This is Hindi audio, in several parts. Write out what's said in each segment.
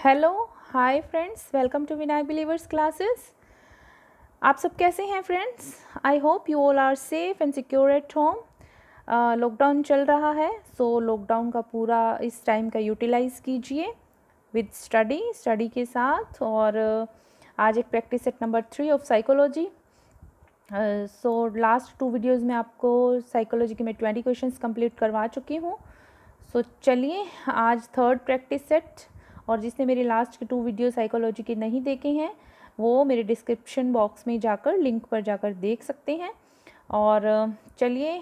Hello hi friends, welcome to Vinayak believers classes. आप सब कैसे हैं friends? I hope you all are safe and secure at home. Lockdown चल रहा है, सो लॉकडाउन का पूरा इस टाइम का यूटिलाइज़ कीजिए विद स्टडी के साथ। और आज एक practice set number 3 of psychology. So last 2 videos में आपको साइकोलॉजी के मैं 20 क्वेश्चंस कंप्लीट करवा चुकी हूँ। सो चलिए आज थर्ड प्रैक्टिस सेट। और जिसने मेरे लास्ट के 2 वीडियो साइकोलॉजी के नहीं देखे हैं वो मेरे डिस्क्रिप्शन बॉक्स में जाकर लिंक पर जाकर देख सकते हैं। और चलिए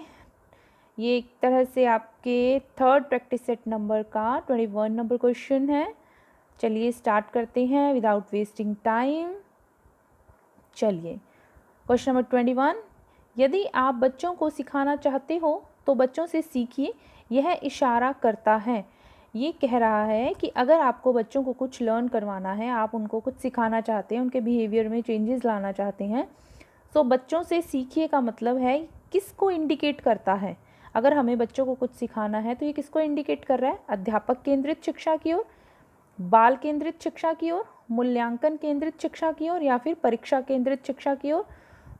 ये एक तरह से आपके थर्ड प्रैक्टिस सेट नंबर का 21 नंबर क्वेश्चन है। चलिए स्टार्ट करते हैं विदाउट वेस्टिंग टाइम। चलिए क्वेश्चन नंबर 21, यदि आप बच्चों को सिखाना चाहते हो तो बच्चों से सीखिए। यह इशारा करता है, ये कह रहा है कि अगर आपको बच्चों को कुछ लर्न करवाना है, आप उनको कुछ सिखाना चाहते हैं, उनके बिहेवियर में चेंजेस लाना चाहते हैं, तो बच्चों से सीखिए का मतलब है किसको इंडिकेट करता है। अगर हमें बच्चों को कुछ सिखाना है तो ये किसको इंडिकेट कर रहा है? अध्यापक केंद्रित शिक्षा की ओर, बाल केंद्रित शिक्षा की ओर, मूल्यांकन केंद्रित शिक्षा की ओर, या फिर परीक्षा केंद्रित शिक्षा की ओर।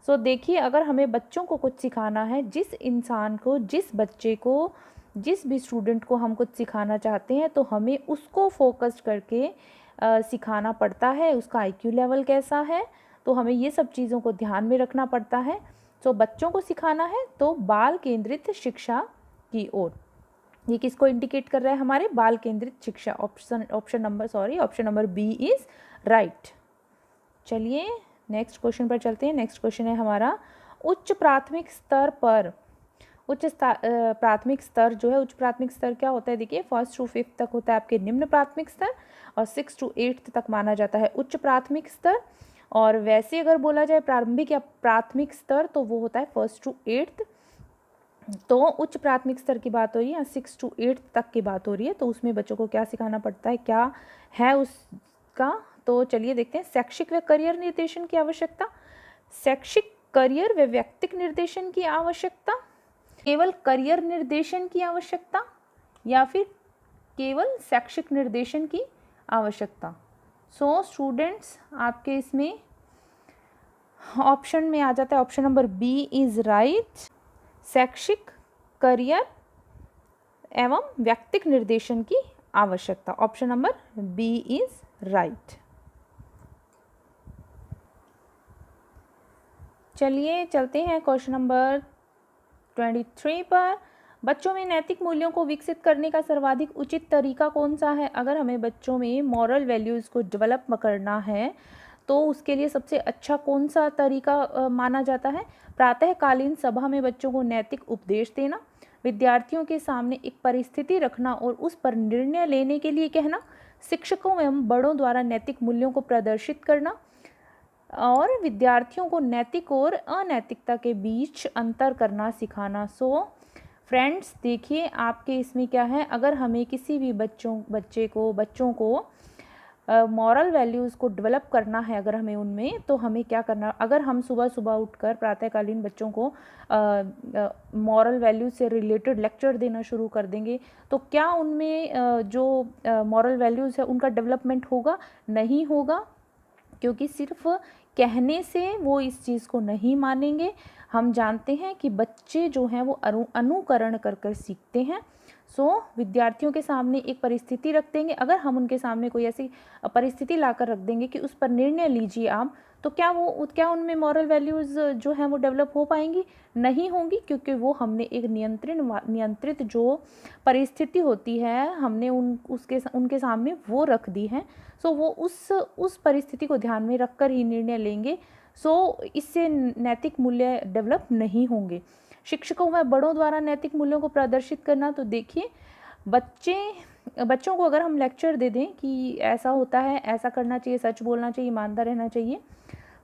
सो देखिए, अगर हमें बच्चों को कुछ सिखाना है, जिस इंसान को, जिस बच्चे को, जिस भी स्टूडेंट को हम कुछ सिखाना चाहते हैं तो हमें उसको फोकस करके सिखाना पड़ता है। उसका आईक्यू लेवल कैसा है, तो हमें ये सब चीज़ों को ध्यान में रखना पड़ता है। तो बच्चों को सिखाना है तो बाल केंद्रित शिक्षा की ओर। ये किसको इंडिकेट कर रहा है? हमारे बाल केंद्रित शिक्षा। Option number B is right. चलिए नेक्स्ट क्वेश्चन पर चलते हैं। नेक्स्ट क्वेश्चन है हमारा, उच्च प्राथमिक स्तर पर। प्राथमिक स्तर जो है, उच्च प्राथमिक स्तर क्या होता है? देखिए, 1st to 5th तक होता है आपके निम्न प्राथमिक स्तर, और 6th to 8th तक माना जाता है उच्च प्राथमिक स्तर। और वैसे अगर बोला जाए प्रारंभिक या प्राथमिक स्तर तो वो होता है 1st to 8th। तो उच्च प्राथमिक स्तर की बात हो रही है, 6th to 8th तक की बात हो रही है, तो उसमें बच्चों को क्या सिखाना पड़ता है, क्या है उसका? तो चलिए देखते हैं। शैक्षिक व करियर निर्देशन की आवश्यकता, शैक्षिक करियर व व्यक्तिक निर्देशन की आवश्यकता, केवल करियर निर्देशन की आवश्यकता, या फिर केवल शैक्षिक निर्देशन की आवश्यकता। सो स्टूडेंट्स, आपके इसमें ऑप्शन में आ जाता है option number B is right. शैक्षिक, करियर एवं व्यक्तिक निर्देशन की आवश्यकता। Option number B is right. चलिए चलते हैं क्वेश्चन नंबर 23 पर। बच्चों में नैतिक मूल्यों को विकसित करने का सर्वाधिक उचित तरीका कौन सा है? अगर हमें बच्चों में मॉरल वैल्यूज़ को डेवलप करना है तो उसके लिए सबसे अच्छा कौन सा तरीका माना जाता है? प्रातःकालीन सभा में बच्चों को नैतिक उपदेश देना, विद्यार्थियों के सामने एक परिस्थिति रखना और उस पर निर्णय लेने के लिए कहना, शिक्षकों एवं बड़ों द्वारा नैतिक मूल्यों को प्रदर्शित करना, और विद्यार्थियों को नैतिक और अनैतिकता के बीच अंतर करना सिखाना। सो फ्रेंड्स देखिए, आपके इसमें क्या है, अगर हमें किसी भी बच्चों को मॉरल वैल्यूज़ को डेवलप करना है, अगर हमें उनमें, तो हमें क्या करना? अगर हम सुबह सुबह उठकर प्रातःकालीन बच्चों को मॉरल वैल्यूज से रिलेटेड लेक्चर देना शुरू कर देंगे तो क्या उनमें जो मॉरल वैल्यूज़ है उनका डेवलपमेंट होगा? नहीं होगा, क्योंकि सिर्फ कहने से वो इस चीज़ को नहीं मानेंगे। हम जानते हैं कि बच्चे जो हैं वो अनुकरण कर कर सीखते हैं। सो विद्यार्थियों के सामने एक परिस्थिति रख देंगे, अगर हम उनके सामने कोई ऐसी परिस्थिति लाकर रख देंगे कि उस पर निर्णय लीजिए आप, तो क्या उनमें मॉरल वैल्यूज़ जो हैं वो डेवलप हो पाएंगी? नहीं होंगी, क्योंकि वो हमने एक नियंत्रित जो परिस्थिति होती है हमने उनके सामने वो रख दी है। सो वो उस परिस्थिति को ध्यान में रखकर ही निर्णय लेंगे। सो इससे नैतिक मूल्य डेवलप नहीं होंगे। शिक्षकों व बड़ों द्वारा नैतिक मूल्यों को प्रदर्शित करना, तो देखिए बच्चों को अगर हम लेक्चर दे दें कि ऐसा होता है, ऐसा करना चाहिए, सच बोलना चाहिए, ईमानदार रहना चाहिए,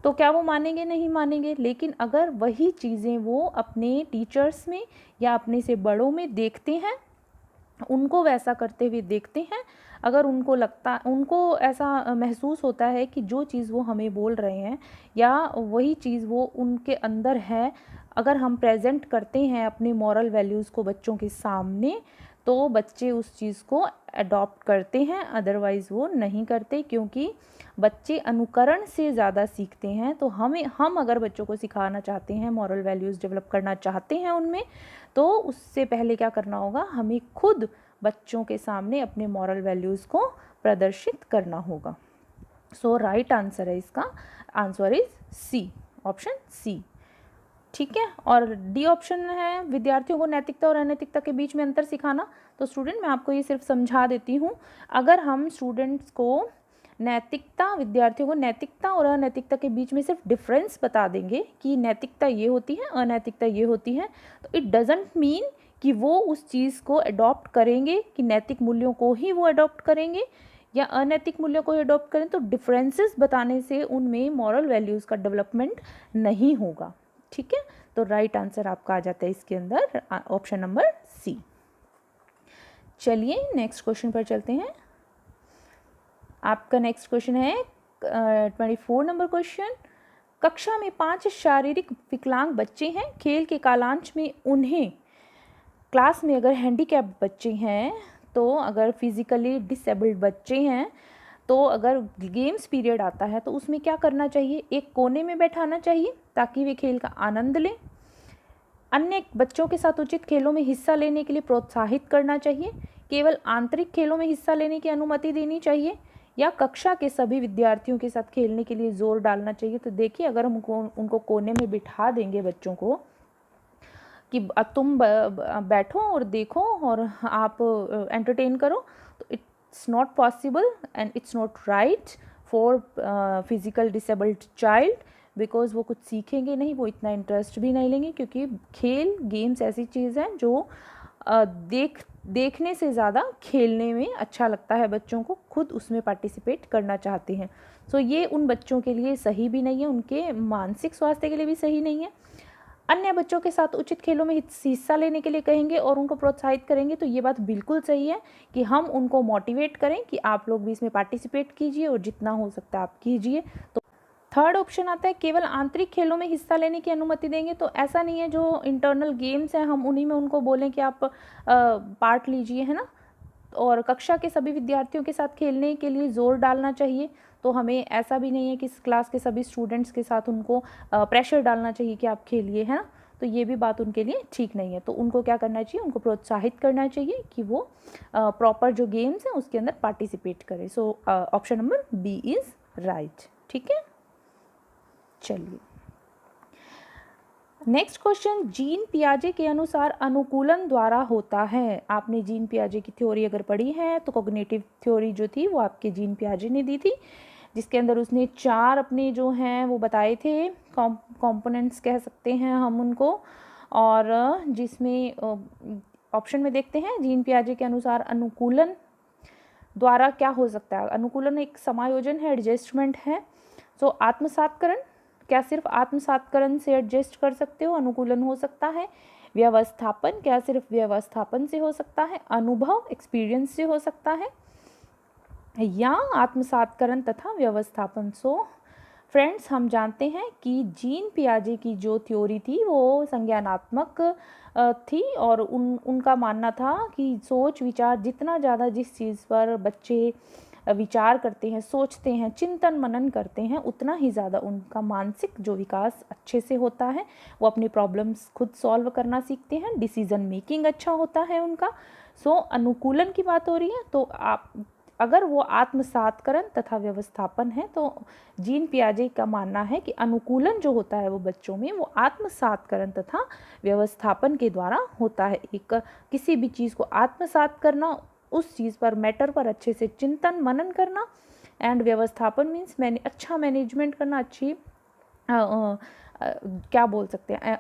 तो क्या वो मानेंगे? नहीं मानेंगे। लेकिन अगर वही चीज़ें वो अपने टीचर्स में या अपने से बड़ों में देखते हैं, उनको वैसा करते हुए देखते हैं, अगर उनको ऐसा महसूस होता है कि जो चीज़ वो हमें बोल रहे हैं या वही चीज़ वो उनके अंदर है, अगर हम प्रेजेंट करते हैं अपने मॉरल वैल्यूज़ को बच्चों के सामने, तो बच्चे उस चीज़ को अडॉप्ट करते हैं, अदरवाइज़ वो नहीं करते, क्योंकि बच्चे अनुकरण से ज़्यादा सीखते हैं। तो हम अगर बच्चों को सिखाना चाहते हैं, मॉरल वैल्यूज़ डेवलप करना चाहते हैं उनमें, तो उससे पहले क्या करना होगा, हमें खुद बच्चों के सामने अपने मॉरल वैल्यूज़ को प्रदर्शित करना होगा। सो राइट आंसर है इसका, answer is C, option C. ठीक है, और डी ऑप्शन है विद्यार्थियों को नैतिकता और अनैतिकता के बीच में अंतर सिखाना। तो स्टूडेंट मैं आपको ये सिर्फ समझा देती हूँ, अगर हम स्टूडेंट्स को विद्यार्थियों को नैतिकता और अनैतिकता के बीच में सिर्फ डिफरेंस बता देंगे कि नैतिकता ये होती है, अनैतिकता ये होती है, तो इट डजेंट मीन कि वो उस चीज़ को अडॉप्ट करेंगे, कि नैतिक मूल्यों को ही वो अडॉप्ट करेंगे या अनैतिक मूल्यों को अडॉप्ट करें। तो डिफरेंसेस बताने से उनमें मॉरल वैल्यूज़ का डेवलपमेंट नहीं होगा। ठीक है, तो राइट आंसर आपका आ जाता है इसके अंदर, ऑप्शन नंबर सी। चलिए नेक्स्ट क्वेश्चन पर चलते हैं। आपका नेक्स्ट क्वेश्चन है 24 नंबर क्वेश्चन। कक्षा में 5 शारीरिक विकलांग बच्चे हैं। खेल के कालांश में उन्हें क्लास में अगर हैंडीकैप्ड बच्चे हैं, तो अगर फिजिकली डिसेबल्ड बच्चे हैं, तो अगर गेम्स पीरियड आता है तो उसमें क्या करना चाहिए, एक कोने में बैठाना चाहिए ताकि वे खेल का आनंद लें। अन्य बच्चों के साथ उचित खेलों में हिस्सा लेने के लिए प्रोत्साहित करना चाहिए। केवल आंतरिक खेलों में हिस्सा लेने की अनुमति देनी चाहिए, या कक्षा के सभी विद्यार्थियों के साथ खेलने के लिए जोर डालना चाहिए। तो देखिए, अगर हम उनको कोने में बिठा देंगे बच्चों को कि अब तुम बैठो और देखो और आप एंटरटेन करो, तो it's not possible and it's not right for physical disabled child, because वो कुछ सीखेंगे नहीं, वो इतना इंटरेस्ट भी नहीं लेंगे, क्योंकि खेल गेम्स ऐसी चीज़ है जो देखने से ज़्यादा खेलने में अच्छा लगता है, बच्चों को खुद उसमें पार्टिसिपेट करना चाहते हैं। सो ये उन बच्चों के लिए सही भी नहीं है, उनके मानसिक स्वास्थ्य के लिए भी सही नहीं है। अन्य बच्चों के साथ उचित खेलों में हिस्सा लेने के लिए कहेंगे और उनको प्रोत्साहित करेंगे, तो ये बात बिल्कुल सही है कि हम उनको मोटिवेट करें कि आप लोग भी इसमें पार्टिसिपेट कीजिए और जितना हो सकता है आप कीजिए। तो थर्ड ऑप्शन आता है केवल आंतरिक खेलों में हिस्सा लेने की अनुमति देंगे। तो ऐसा नहीं है, जो इंटरनल गेम्स हैं हम उन्हीं में उनको बोलें कि आप पार्ट लीजिए, है ना, और कक्षा के सभी विद्यार्थियों के साथ खेलने के लिए ज़ोर डालना चाहिए। तो हमें ऐसा भी नहीं है कि क्लास के सभी स्टूडेंट्स के साथ उनको प्रेशर डालना चाहिए कि आप खेलिए, है ना, तो ये भी बात उनके लिए ठीक नहीं है। तो उनको क्या करना चाहिए, उनको प्रोत्साहित करना चाहिए कि वो प्रॉपर जो गेम्स हैं उसके अंदर पार्टिसिपेट करें। So option number B is right. ठीक है, चलिए नेक्स्ट क्वेश्चन। जीन पियाजे के अनुसार अनुकूलन द्वारा होता है। आपने जीन पियाजे की थ्योरी अगर पढ़ी है तो कॉग्निटिव थ्योरी जो थी वो आपके जीन पियाजे ने दी थी, जिसके अंदर उसने 4 अपने जो हैं वो बताए थे, कंपोनेंट्स कह सकते हैं हम उनको, और जिसमें ऑप्शन में देखते हैं जीन पियाजे के अनुसार अनुकूलन द्वारा क्या हो सकता है। अनुकूलन एक समायोजन है, एडजस्टमेंट है। सो आत्मसातकरण, क्या सिर्फ आत्मसातकरण से एडजस्ट कर सकते हो, अनुकूलन हो सकता है। व्यवस्थापन, क्या सिर्फ व्यवस्थापन से हो सकता है। अनुभव, एक्सपीरियंस से हो सकता है, या आत्मसातकरण तथा व्यवस्थापन। सो फ्रेंड्स, हम जानते हैं कि जीन पियाजे की जो थ्योरी थी वो संज्ञानात्मक थी, और उनका मानना था कि सोच विचार, जितना ज़्यादा जिस चीज़ पर बच्चे विचार करते हैं, सोचते हैं, चिंतन मनन करते हैं, उतना ही ज़्यादा उनका मानसिक जो विकास अच्छे से होता है। वो अपनी प्रॉब्लम्स खुद सॉल्व करना सीखते हैं, डिसीजन मेकिंग अच्छा होता है उनका। सो अनुकूलन की बात हो रही है, तो आप अगर वो आत्मसातकरण तथा व्यवस्थापन है, तो जीन पियाजे का मानना है कि अनुकूलन जो होता है वो बच्चों में वो आत्मसातकरण तथा व्यवस्थापन के द्वारा होता है। एक किसी भी चीज़ को आत्मसात करना, उस चीज़ पर, मैटर पर अच्छे से चिंतन मनन करना, एंड व्यवस्थापन मीन्स अच्छा मैनेजमेंट करना, अच्छी क्या बोल सकते हैं,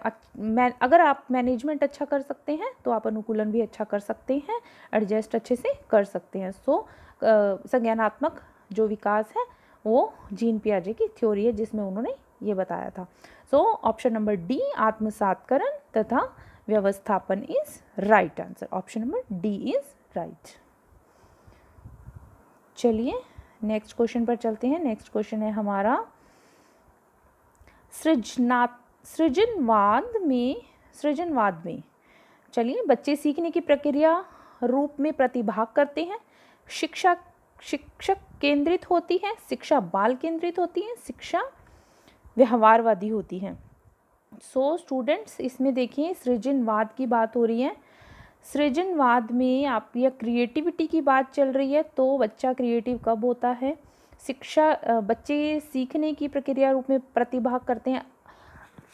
अगर आप मैनेजमेंट अच्छा कर सकते हैं तो आप अनुकूलन भी अच्छा कर सकते हैं, एडजस्ट अच्छे से कर सकते हैं। सो संज्ञानात्मक जो विकास है वो जीन पियाजे की थ्योरी है, जिसमें उन्होंने ये बताया था। सो ऑप्शन नंबर डी, आत्मसातकरण तथा व्यवस्थापन is right answer. Option number D is right. चलिए नेक्स्ट क्वेश्चन पर चलते हैं। नेक्स्ट क्वेश्चन है हमारा सृजनवाद में। चलिए, बच्चे सीखने की प्रक्रिया रूप में प्रतिभाग करते हैं? शिक्षा शिक्षक केंद्रित होती है, शिक्षा बाल केंद्रित होती है, शिक्षा व्यवहारवादी होती है? सो स्टूडेंट्स, इसमें देखिए सृजनवाद की बात हो रही है। सृजनवाद में आप या क्रिएटिविटी की बात चल रही है, तो बच्चा क्रिएटिव कब होता है? बच्चे सीखने की प्रक्रिया रूप में प्रतिभाग करते हैं।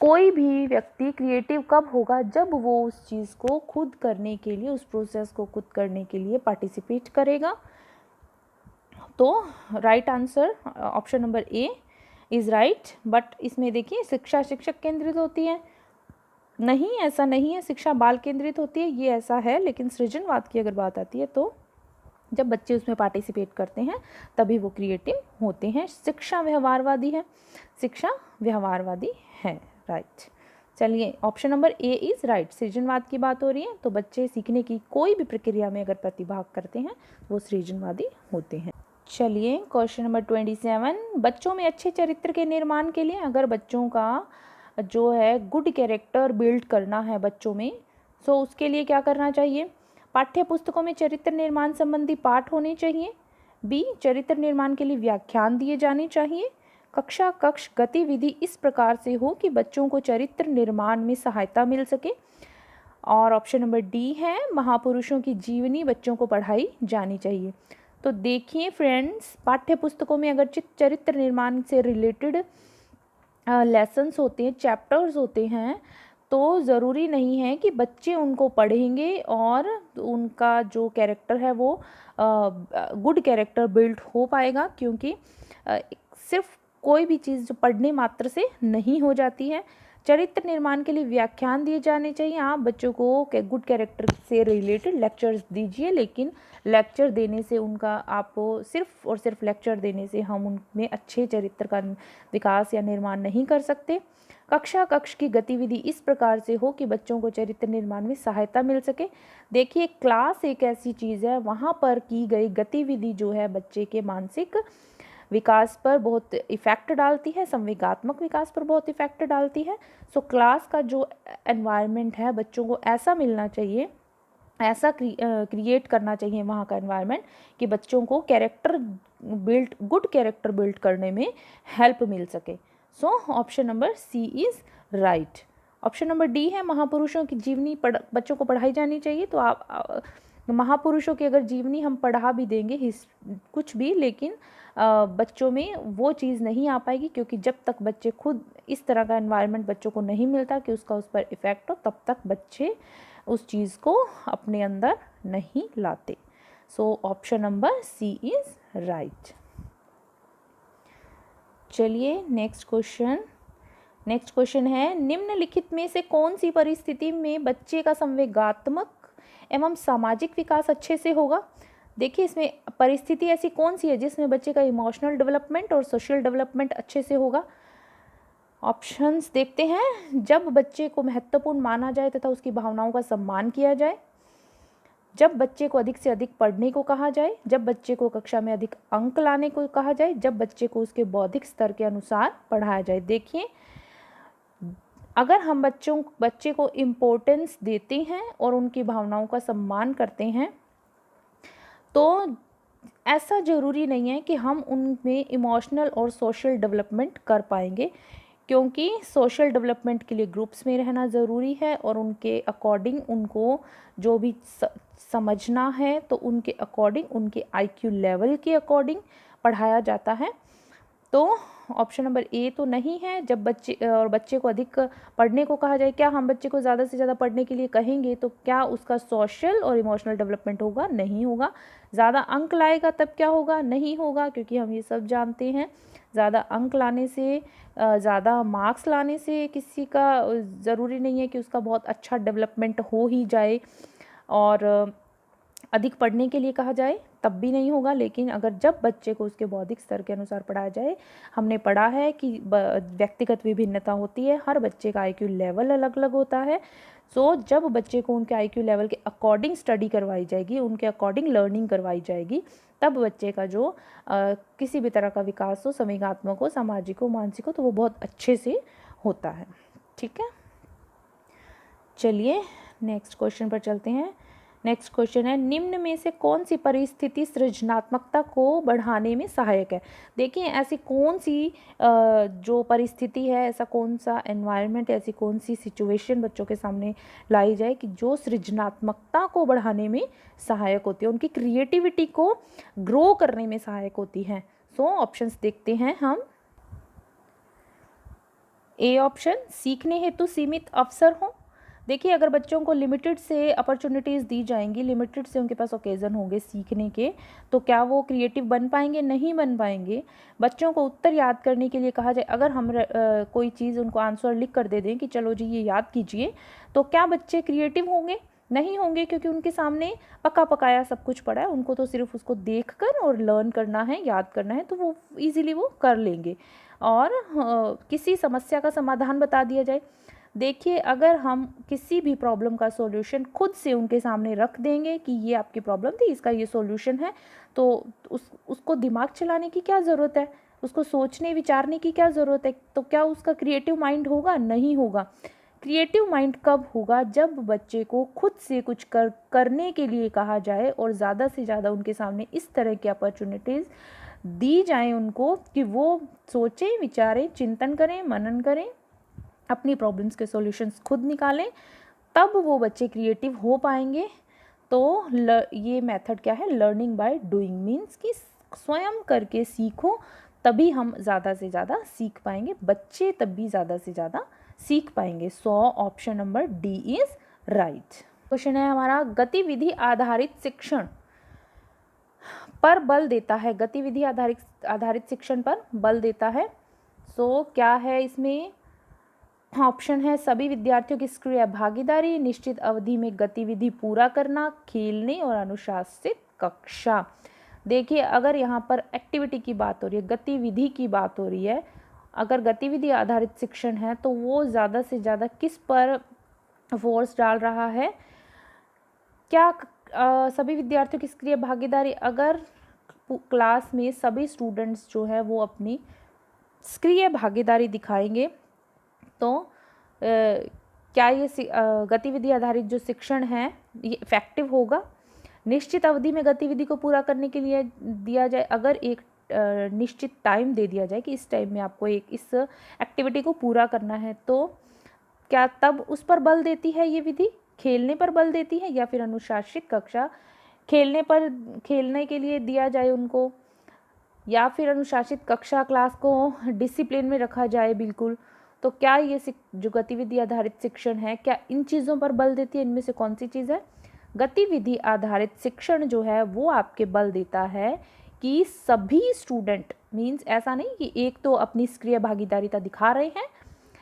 कोई भी व्यक्ति क्रिएटिव कब होगा? जब वो उस चीज़ को खुद करने के लिए, उस प्रोसेस को खुद करने के लिए पार्टिसिपेट करेगा। तो right answer option number A is right. But इसमें देखिए शिक्षा शिक्षक केंद्रित होती है, नहीं, ऐसा नहीं है। शिक्षा बाल केंद्रित होती है, ये ऐसा है। लेकिन सृजनवाद की अगर बात आती है तो जब बच्चे उसमें पार्टिसिपेट करते हैं तभी वो क्रिएटिव होते हैं। शिक्षा व्यवहारवादी है, शिक्षा व्यवहारवादी है। राइट, चलिए option number A is right. सृजनवाद की बात हो रही है, तो बच्चे सीखने की कोई भी प्रक्रिया में अगर प्रतिभाग करते हैं वो सृजनवादी होते हैं। चलिए क्वेश्चन नंबर 27, बच्चों में अच्छे चरित्र के निर्माण के लिए अगर बच्चों का जो है गुड कैरेक्टर बिल्ड करना है बच्चों में, सो उसके लिए क्या करना चाहिए? पाठ्य पुस्तकों में चरित्र निर्माण संबंधी पाठ होने चाहिए। बी, चरित्र निर्माण के लिए व्याख्यान दिए जाने चाहिए। कक्षा कक्ष गतिविधि इस प्रकार से हो कि बच्चों को चरित्र निर्माण में सहायता मिल सके। और ऑप्शन नंबर डी है, महापुरुषों की जीवनी बच्चों को पढ़ाई जानी चाहिए। तो देखिए फ्रेंड्स, पाठ्य पुस्तकों में अगर चरित्र निर्माण से रिलेटेड लेसन्स होते हैं, चैप्टर्स होते हैं, तो ज़रूरी नहीं है कि बच्चे उनको पढ़ेंगे और उनका जो कैरेक्टर है वो गुड कैरेक्टर बिल्ड हो पाएगा। क्योंकि सिर्फ कोई भी चीज़ जो पढ़ने मात्र से नहीं हो जाती है। चरित्र निर्माण के लिए व्याख्यान दिए जाने चाहिए। आप बच्चों को गुड कैरेक्टर से रिलेटेड लेक्चर्स दीजिए, लेकिन लेक्चर देने से उनका आप सिर्फ और सिर्फ लेक्चर देने से हम उनमें अच्छे चरित्र का विकास या निर्माण नहीं कर सकते। कक्षा कक्ष की गतिविधि इस प्रकार से हो कि बच्चों को चरित्र निर्माण में सहायता मिल सके। देखिए क्लास एक ऐसी चीज़ है, वहाँ पर की गई गतिविधि जो है बच्चे के मानसिक विकास पर बहुत इफ़ेक्ट डालती है, संवेगात्मक विकास पर बहुत इफ़ेक्ट डालती है। सो क्लास का जो एनवायरनमेंट है बच्चों को ऐसा मिलना चाहिए, ऐसा क्रिएट करना चाहिए वहाँ का एनवायरनमेंट कि बच्चों को गुड कैरेक्टर बिल्ड करने में हेल्प मिल सके। So option number C is right. Option number D है, महापुरुषों की जीवनी बच्चों को पढ़ाई जानी चाहिए। तो आप महापुरुषों की अगर जीवनी हम पढ़ा भी देंगे कुछ भी, लेकिन बच्चों में वो चीज़ नहीं आ पाएगी, क्योंकि जब तक बच्चे खुद इस तरह का एनवायरनमेंट बच्चों को नहीं मिलता कि उसका उस पर इफ़ेक्ट हो, तब तक बच्चे उस चीज़ को अपने अंदर नहीं लाते। So option number C is right. चलिए नेक्स्ट क्वेश्चन है, निम्नलिखित में से कौन सी परिस्थिति में बच्चे का संवेगात्मक एवं सामाजिक विकास अच्छे से होगा? देखिए इसमें परिस्थिति ऐसी कौन सी है जिसमें बच्चे का इमोशनल डेवलपमेंट और सोशल डेवलपमेंट अच्छे से होगा? ऑप्शंस देखते हैं। जब बच्चे को महत्वपूर्ण माना जाए तथा उसकी भावनाओं का सम्मान किया जाए, जब बच्चे को अधिक से अधिक पढ़ने को कहा जाए, जब बच्चे को कक्षा में अधिक अंक लाने को कहा जाए, जब बच्चे को उसके बौद्धिक स्तर के अनुसार पढ़ाया जाए। देखिए अगर हम बच्चे को इम्पोर्टेंस देते हैं और उनकी भावनाओं का सम्मान करते हैं, तो ऐसा ज़रूरी नहीं है कि हम उनमें इमोशनल और सोशल डेवलपमेंट कर पाएंगे, क्योंकि सोशल डेवलपमेंट के लिए ग्रुप्स में रहना ज़रूरी है और उनके अकॉर्डिंग उनको जो भी समझना है तो उनके अकॉर्डिंग, उनके IQ लेवल के अकॉर्डिंग पढ़ाया जाता है। तो ऑप्शन नंबर ए तो नहीं है। जब बच्चे को अधिक पढ़ने को कहा जाए, क्या हम बच्चे को ज़्यादा से ज़्यादा पढ़ने के लिए कहेंगे तो क्या उसका सोशल और इमोशनल डेवलपमेंट होगा? नहीं होगा। ज़्यादा अंक लाएगा तब क्या होगा? नहीं होगा, क्योंकि हम ये सब जानते हैं ज़्यादा अंक लाने से, ज़्यादा मार्क्स लाने से किसी का ज़रूरी नहीं है कि उसका बहुत अच्छा डेवलपमेंट हो ही जाए। और अधिक पढ़ने के लिए कहा जाए तब भी नहीं होगा। लेकिन अगर जब बच्चे को उसके बौद्धिक स्तर के अनुसार पढ़ाया जाए, हमने पढ़ा है कि व्यक्तिगत विभिन्नता होती है, हर बच्चे का IQ लेवल अलग अलग होता है। सो जब बच्चे को उनके IQ लेवल के अकॉर्डिंग स्टडी करवाई जाएगी, उनके अकॉर्डिंग लर्निंग करवाई जाएगी, तब बच्चे का जो किसी भी तरह का विकास हो, संवेगात्मक हो, सामाजिक हो, मानसिक हो, तो वो बहुत अच्छे से होता है। ठीक है, चलिए नेक्स्ट क्वेश्चन पर चलते हैं। नेक्स्ट क्वेश्चन है, निम्न में से कौन सी परिस्थिति सृजनात्मकता को बढ़ाने में सहायक है। देखिए ऐसी कौन सी जो परिस्थिति है, ऐसा कौन सा एनवायरनमेंट, ऐसी कौन सी सिचुएशन बच्चों के सामने लाई जाए कि जो सृजनात्मकता को बढ़ाने में सहायक होती है, उनकी क्रिएटिविटी को ग्रो करने में सहायक होती है। सो ऑप्शंस देखते हैं हम। ए ऑप्शन, सीखने हेतु सीमित अवसर हो। देखिए अगर बच्चों को लिमिटेड से अपॉर्चुनिटीज़ दी जाएंगी, लिमिटेड से उनके पास ओकेज़न होंगे सीखने के, तो क्या वो क्रिएटिव बन पाएंगे? नहीं बन पाएंगे। बच्चों को उत्तर याद करने के लिए कहा जाए, अगर हम कोई चीज़ उनको आंसर लिख कर दे दें कि चलो जी ये याद कीजिए, तो क्या बच्चे क्रिएटिव होंगे? नहीं होंगे, क्योंकि उनके सामने पका पकाया सब कुछ पड़ा है, उनको तो सिर्फ उसको देख कर और लर्न करना है, याद करना है, तो वो ईजिली वो कर लेंगे। और किसी समस्या का समाधान बता दिया जाए, देखिए अगर हम किसी भी प्रॉब्लम का सॉल्यूशन खुद से उनके सामने रख देंगे कि ये आपकी प्रॉब्लम थी, इसका ये सॉल्यूशन है, तो उसको दिमाग चलाने की क्या ज़रूरत है, उसको सोचने विचारने की क्या ज़रूरत है? तो क्या उसका क्रिएटिव माइंड होगा? नहीं होगा। क्रिएटिव माइंड कब होगा? जब बच्चे को खुद से कुछ करने के लिए कहा जाए और ज़्यादा से ज़्यादा उनके सामने इस तरह की अपॉर्चुनिटीज़ दी जाएं उनको कि वो सोचें, विचारें, चिंतन करें, मनन करें, अपनी प्रॉब्लम्स के सॉल्यूशंस खुद निकालें, तब वो बच्चे क्रिएटिव हो पाएंगे। तो ये मेथड क्या है? लर्निंग बाय डूइंग, मीन्स कि स्वयं करके सीखो, तभी हम ज़्यादा से ज़्यादा सीख पाएंगे, बच्चे तभी ज़्यादा से ज़्यादा सीख पाएंगे। सो option number D is right. Question है हमारा, गतिविधि आधारित शिक्षण पर बल देता है, गतिविधि आधारित शिक्षण पर बल देता है। सो क्या है इसमें? ऑप्शन है, सभी विद्यार्थियों की सक्रिय भागीदारी, निश्चित अवधि में गतिविधि पूरा करना, खेलने और अनुशासित कक्षा। देखिए अगर यहाँ पर एक्टिविटी की बात हो रही है, गतिविधि की बात हो रही है, अगर गतिविधि आधारित शिक्षण है तो वो ज़्यादा से ज़्यादा किस पर फोर्स डाल रहा है? क्या सभी विद्यार्थियों की सक्रिय भागीदारी, अगर क्लास में सभी स्टूडेंट्स जो है वो अपनी सक्रिय भागीदारी दिखाएंगे तो क्या ये गतिविधि आधारित जो शिक्षण है ये इफेक्टिव होगा? निश्चित अवधि में गतिविधि को पूरा करने के लिए दिया जाए, अगर एक निश्चित टाइम दे दिया जाए कि इस टाइम में आपको इस एक्टिविटी को पूरा करना है, तो क्या तब उस पर बल देती है ये विधि? खेलने पर बल देती है या फिर अनुशासित कक्षा, खेलने के लिए दिया जाए उनको, या फिर अनुशासित कक्षा, क्लास को डिसिप्लिन में रखा जाए बिल्कुल? तो क्या ये जो गतिविधि आधारित शिक्षण है, क्या इन चीज़ों पर बल देती है? इनमें से कौन सी चीज़ है? गतिविधि आधारित शिक्षण जो है वो आपके बल देता है कि सभी स्टूडेंट, मीन्स ऐसा नहीं कि एक तो अपनी सक्रिय भागीदारिता दिखा रहे हैं,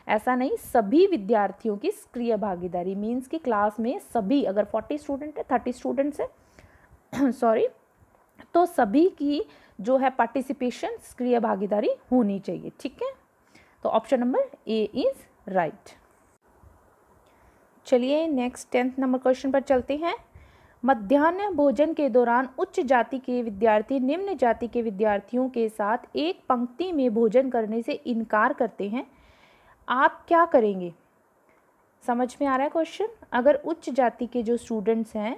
ऐसा नहीं, सभी विद्यार्थियों की सक्रिय भागीदारी, मीन्स कि क्लास में सभी, अगर 40 स्टूडेंट है, 30 स्टूडेंट्स है सॉरी, तो सभी की जो है पार्टिसिपेशन, सक्रिय भागीदारी होनी चाहिए। ठीक है, तो option number A is right. चलिए नेक्स्ट 10th नंबर क्वेश्चन पर चलते हैं। मध्याह्न भोजन के दौरान उच्च जाति के विद्यार्थी निम्न जाति के विद्यार्थियों के साथ एक पंक्ति में भोजन करने से इनकार करते हैं, आप क्या करेंगे? समझ में आ रहा है क्वेश्चन? अगर उच्च जाति के जो स्टूडेंट्स हैं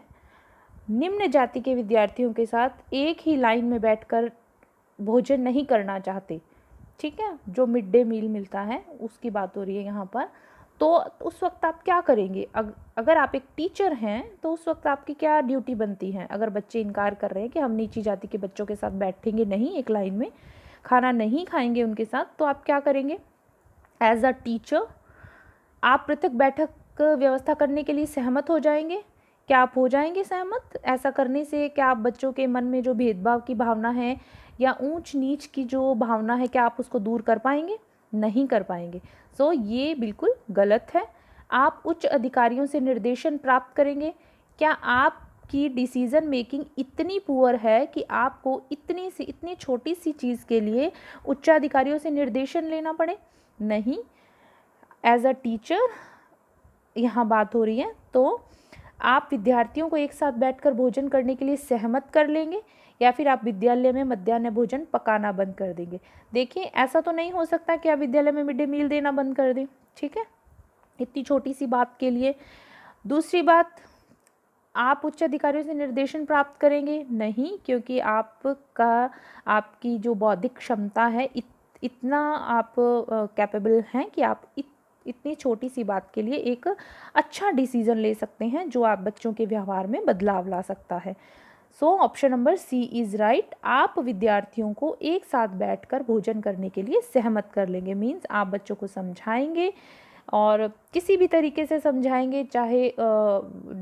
निम्न जाति के विद्यार्थियों के साथ एक ही लाइन में बैठकर भोजन नहीं करना चाहते, ठीक है, जो मिड डे मील मिलता है उसकी बात हो रही है यहाँ पर, तो उस वक्त आप क्या करेंगे? अगर आप एक टीचर हैं तो उस वक्त आपकी क्या ड्यूटी बनती है? अगर बच्चे इनकार कर रहे हैं कि हम नीची जाति के बच्चों के साथ बैठेंगे नहीं, एक लाइन में खाना नहीं खाएंगे उनके साथ, तो आप क्या करेंगे? एज अ टीचर आप पृथक बैठक व्यवस्था करने के लिए सहमत हो जाएंगे? क्या आप हो जाएंगे सहमत? ऐसा करने से क्या आप बच्चों के मन में जो भेदभाव की भावना है या ऊंच नीच की जो भावना है, क्या आप उसको दूर कर पाएंगे? नहीं कर पाएंगे। सो ये बिल्कुल गलत है। आप उच्च अधिकारियों से निर्देशन प्राप्त करेंगे। क्या आपकी डिसीज़न मेकिंग इतनी पुअर है कि आपको इतनी छोटी सी चीज़ के लिए उच्चाधिकारियों से निर्देशन लेना पड़े? नहीं, एज अ टीचर यहाँ बात हो रही है, तो आप विद्यार्थियों को एक साथ बैठकर भोजन करने के लिए सहमत कर लेंगे या फिर आप विद्यालय में मध्याह्न भोजन पकाना बंद कर देंगे? देखिए ऐसा तो नहीं हो सकता कि आप विद्यालय में मिड डे मील देना बंद कर दें, ठीक है, इतनी छोटी सी बात के लिए। दूसरी बात, आप उच्च अधिकारियों से निर्देशन प्राप्त करेंगे? नहीं, क्योंकि आपकी जो बौद्धिक क्षमता है इतना आप कैपेबल हैं कि आप इतनी छोटी सी बात के लिए एक अच्छा डिसीजन ले सकते हैं जो आप बच्चों के व्यवहार में बदलाव ला सकता है। So option number C is right. आप विद्यार्थियों को एक साथ बैठकर भोजन करने के लिए सहमत कर लेंगे। मीन्स आप बच्चों को समझाएंगे और किसी भी तरीके से समझाएंगे, चाहे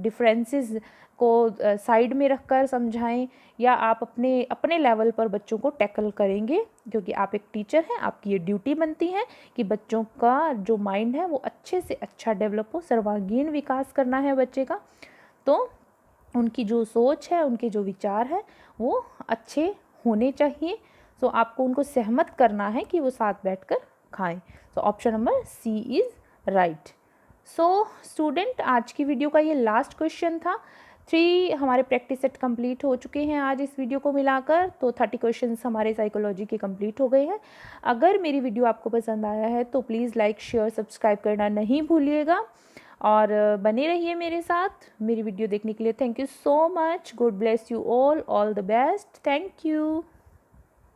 डिफरेंसेस को साइड में रखकर समझाएं या आप अपने अपने लेवल पर बच्चों को टैकल करेंगे, क्योंकि आप एक टीचर हैं, आपकी ये ड्यूटी बनती है कि बच्चों का जो माइंड है वो अच्छे से अच्छा डेवलप हो, सर्वांगीण विकास करना है बच्चे का। तो उनकी जो सोच है, उनके जो विचार हैं वो अच्छे होने चाहिए। सो आपको उनको सहमत करना है कि वो साथ बैठकर खाएं। So option number C is right. So student, आज की वीडियो का ये लास्ट क्वेश्चन था। 3 हमारे प्रैक्टिस सेट कंप्लीट हो चुके हैं आज इस वीडियो को मिलाकर, तो 30 क्वेश्चंस हमारे साइकोलॉजी के कंप्लीट हो गए हैं। अगर मेरी वीडियो आपको पसंद आया है तो प्लीज़ लाइक शेयर सब्सक्राइब करना नहीं भूलिएगा और बने रहिए मेरे साथ। मेरी वीडियो देखने के लिए thank you so much. God bless you all the best. Thank you.